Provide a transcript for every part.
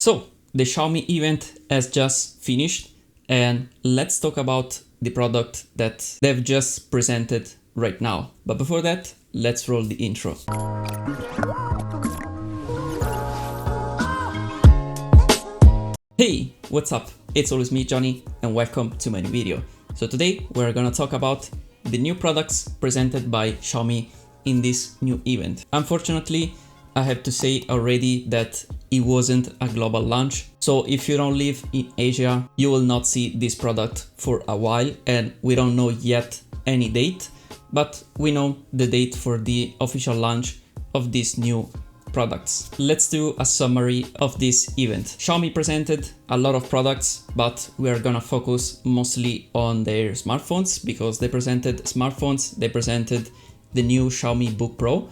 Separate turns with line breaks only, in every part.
So the Xiaomi event has just finished, and let's talk about the product that they've just presented right now. But before that, let's roll the intro. Hey, what's up? It's always me, Johnny, and welcome to my new video. So today we're gonna talk about the new products presented by Xiaomi in this new event. Unfortunately, I have to say already that it wasn't a global launch. So if you don't live in Asia, you will not see this product for a while, and we don't know yet any date, but we know the date for the official launch of these new products. Let's do a summary of this event. Xiaomi presented a lot of products, but we are gonna focus mostly on their smartphones because they presented smartphones. They presented the new Xiaomi Book Pro,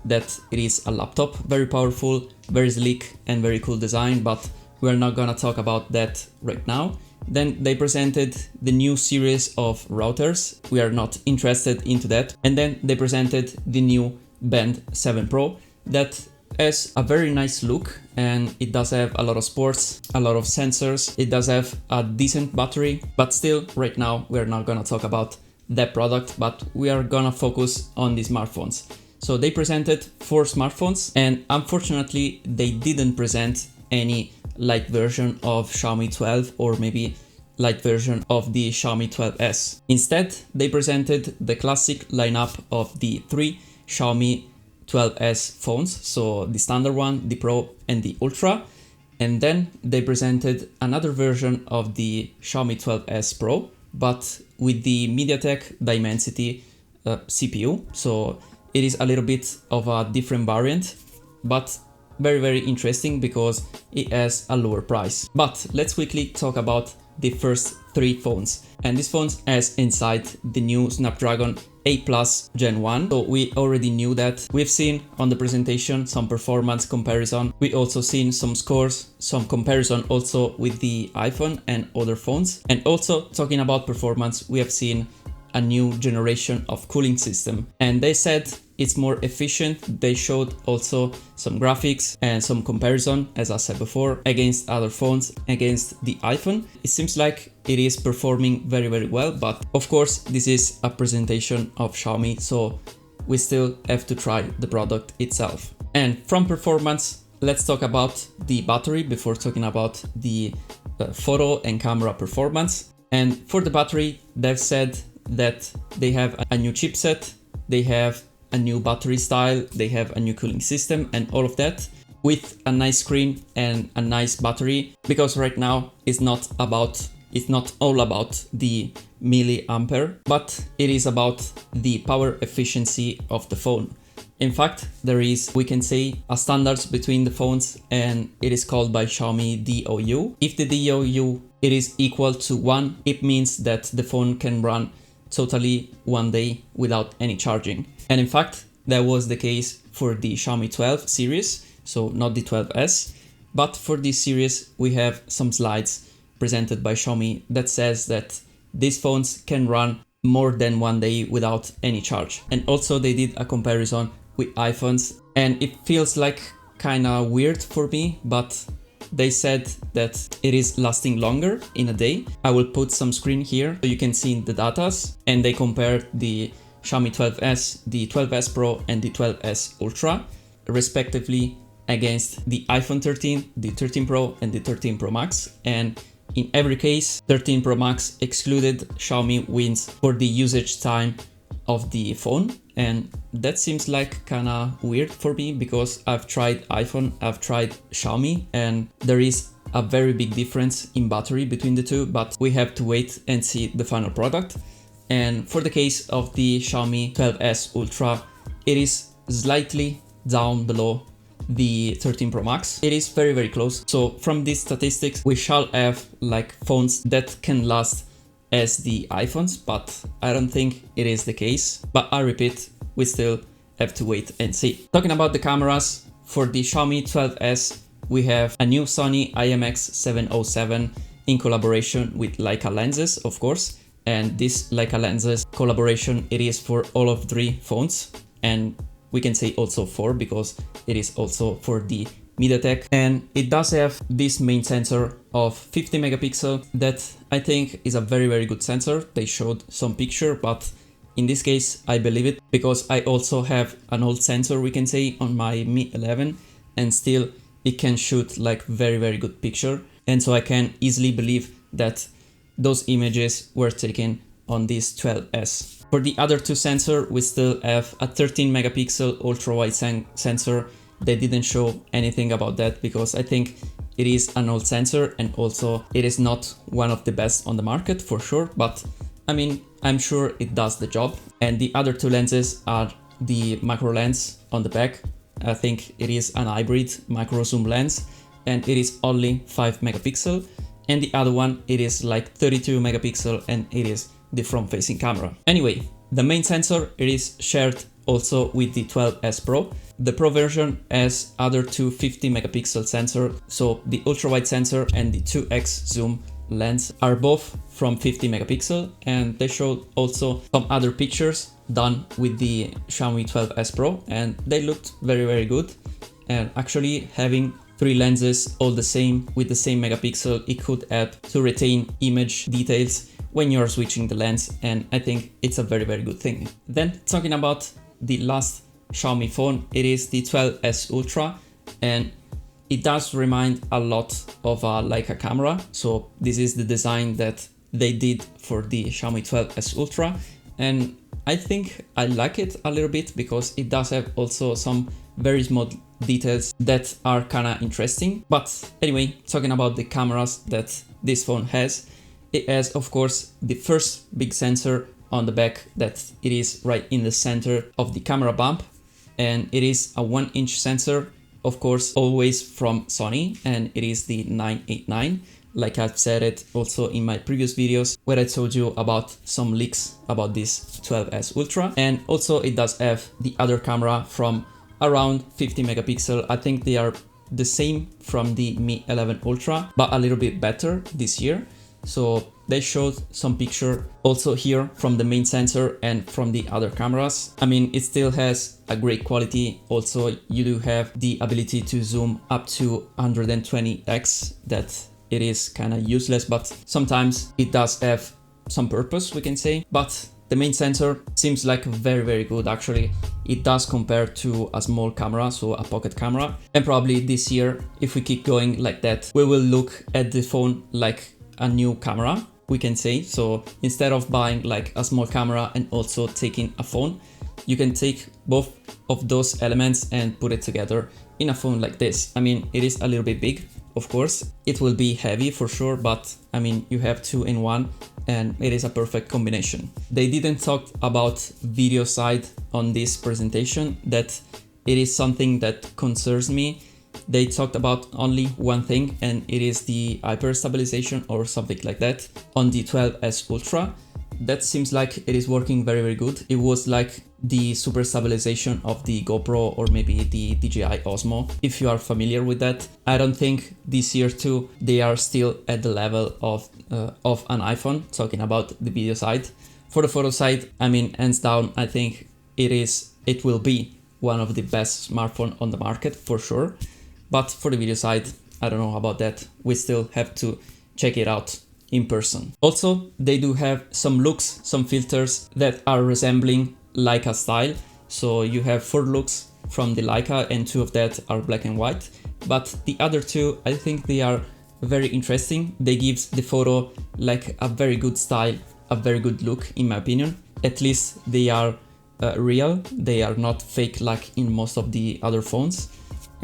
that it is a laptop, very powerful, very sleek and very cool design, but we're not gonna talk about that right now. Then they presented the new series of routers. We are not interested into that. And then they presented the new Band 7 Pro that has a very nice look, and it does have a lot of sports, a lot of sensors. It does have a decent battery, but still right now we're not gonna talk about that product, but we are gonna focus on the smartphones. So they presented 4 smartphones, and unfortunately they didn't present any light version of Xiaomi 12 or maybe light version of the Xiaomi 12s. Instead, they presented the classic lineup of the 3 Xiaomi 12s phones, so the standard one, the Pro and the Ultra. And then they presented another version of the Xiaomi 12s Pro, but with the MediaTek Dimensity CPU. So it is a little bit of a different variant, but very interesting because it has a lower price. But let's quickly talk about the first 3 phones. And these phones has inside the new Snapdragon 8 Plus Gen 1. So we already knew that. We've seen on the presentation some performance comparison. We also seen some scores, some comparison also with the iPhone and other phones. And also talking about performance, we have seen a new generation of cooling system, and they said it's more efficient. They showed also some graphics and some comparison, as I said before, against other phones, against the iPhone. It seems like it is performing very well, but of course this is a presentation of Xiaomi, so we still have to try the product itself. And from performance, let's talk about the battery before talking about the photo and camera performance. And for the battery, they've said that they have a new chipset, they have a new battery style, they have a new cooling system and all of that, with a nice screen and a nice battery, because right now it's not all about the milliampere, but it is about the power efficiency of the phone. In fact, there is, we can say, a standards between the phones, and it is called by Xiaomi DOU. If the DOU it is equal to 1, it means that the phone can run totally one day without any charging. And in fact, that was the case for the Xiaomi 12 series, so not the 12s. But for this series, we have some slides presented by Xiaomi that says that these phones can run more than one day without any charge. And also they did a comparison with iPhones, and it feels like kind of weird for me, but they said that it is lasting longer in a day. I will put some screen here so you can see the datas, and they compared the Xiaomi 12s, the 12s Pro and the 12s Ultra respectively against the iPhone 13, the 13 Pro and the 13 Pro Max. And in every case, 13 Pro Max excluded, Xiaomi wins for the usage time of the phone. And that seems like kinda weird for me because I've tried iPhone, I've tried Xiaomi, and there is a very big difference in battery between the two, but we have to wait and see the final product. And for the case of the Xiaomi 12s Ultra, it is slightly down below the 13 Pro Max. It is very close. So from these statistics, we shall have like phones that can last as the iPhones, but I don't think it is the case. But I repeat, we still have to wait and see. Talking about the cameras, for the Xiaomi 12s, we have a new Sony IMX707 in collaboration with Leica lenses, of course. And this Leica lenses collaboration, it is for all of 3 phones, and we can say also 4 because it is also for the MediaTek, and it does have this main sensor of 50 megapixel that I think is a very good sensor. They showed some picture, but in this case I believe it because I also have an old sensor, we can say, on my Mi 11, and still it can shoot like very good picture, and so I can easily believe that those images were taken on this 12s. For the other two sensor, we still have a 13 megapixel ultra-wide sensor. They didn't show anything about that because I think it is an old sensor, and also it is not one of the best on the market for sure, but I mean, I'm sure it does the job. And the other two lenses are the macro lens on the back. I think it is an hybrid macro zoom lens, and it is only 5 megapixel. And the other one, it is like 32 megapixel, and it is the front-facing camera. Anyway, the main sensor, it is shared also with the 12s Pro. The Pro version has other two 50 megapixel sensor, so the ultra-wide sensor and the 2x zoom lens are both from 50 megapixel, and they showed also some other pictures done with the Xiaomi 12s Pro, and they looked very good. And actually having three lenses all the same with the same megapixel, it could help to retain image details when you're switching the lens, and I think it's a very good thing. Then talking about the last Xiaomi phone, it is the 12s Ultra, and it does remind a lot of a Leica camera. So this is the design that they did for the Xiaomi 12s Ultra, and I think I like it a little bit because it does have also some very small details that are kind of interesting. But anyway, talking about the cameras that this phone has, it has of course the first big sensor on the back, that it is right in the center of the camera bump, and it is a 1-inch sensor, of course always from Sony, and it is the 989, like I've said it also in my previous videos where I told you about some leaks about this 12s Ultra. And also it does have the other camera from around 50 megapixel. I think they are the same from the Mi 11 Ultra, but a little bit better this year. So they showed some picture also here from the main sensor and from the other cameras. I mean, it still has a great quality. Also, you do have the ability to zoom up to 120x. That it is kind of useless, but sometimes it does have some purpose, we can say. But the main sensor seems like very good actually. It does compare to a small camera, so a pocket camera. And probably this year, if we keep going like that, we will look at the phone like a new camera, we can say. So instead of buying like a small camera and also taking a phone, you can take both of those elements and put it together in a phone like this. I mean, it is a little bit big, of course. It will be heavy for sure, but I mean, you have two in one, and it is a perfect combination. They didn't talk about video side on this presentation. That it is something that concerns me. They talked about only one thing, and it is the hyper stabilization or something like that on the 12s Ultra. That seems like it is working very good. It was like the super stabilization of the GoPro or maybe the DJI Osmo, if you are familiar with that. I don't think this year too they are still at the level of an iPhone, talking about the video side. For the photo side, I mean, hands down, I think it will be one of the best smartphone on the market for sure. But for the video side, I don't know about that. We still have to check it out in person. Also, they do have some looks, some filters that are resembling Leica style. So you have 4 looks from the Leica, and 2 of that are black and white. But the other 2, I think they are very interesting. They give the photo like a very good style, a very good look in my opinion. At least they are real. They are not fake like in most of the other phones.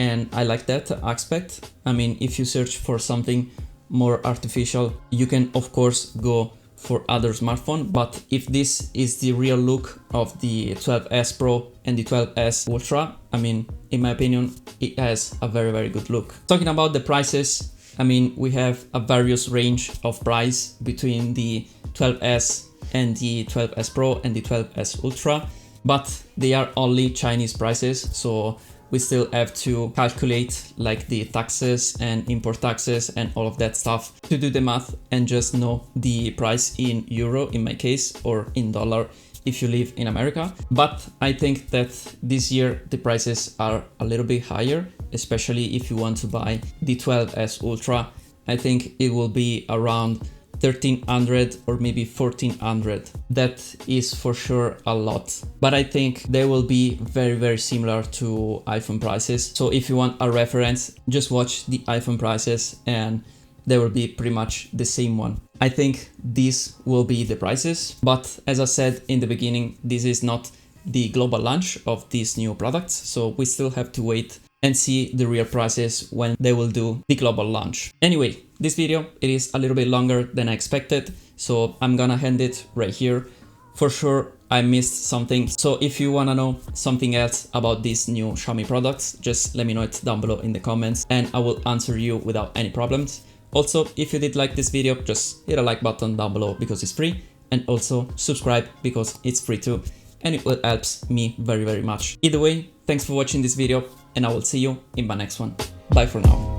And I like that aspect. I mean, if you search for something more artificial, you can of course go for other smartphone, but if this is the real look of the 12s Pro and the 12s Ultra, I mean, in my opinion, it has a very good look. Talking about the prices, I mean, we have a various range of price between the 12s and the 12s Pro and the 12s Ultra, but they are only Chinese prices, so we still have to calculate like the taxes and import taxes and all of that stuff to do the math and just know the price in euro in my case, or in dollar if you live in America. But I think that this year the prices are a little bit higher especially if you want to buy the 12s Ultra. I think it will be around 1300 or maybe 1400. That is for sure a lot, but I think they will be very similar to iPhone prices. So if you want a reference, just watch the iPhone prices and they will be pretty much the same one. I think these will be the prices, but as I said in the beginning, this is not the global launch of these new products, so we still have to wait and see the real prices when they will do the global launch. Anyway, this video, it is a little bit longer than I expected, so I'm gonna end it right here. For sure, I missed something, so if you wanna know something else about these new Xiaomi products, just let me know it down below in the comments and I will answer you without any problems. Also, if you did like this video, just hit a like button down below because it's free, and also subscribe because it's free too, and it will help me very much. Either way, thanks for watching this video and I will see you in my next one. Bye for now.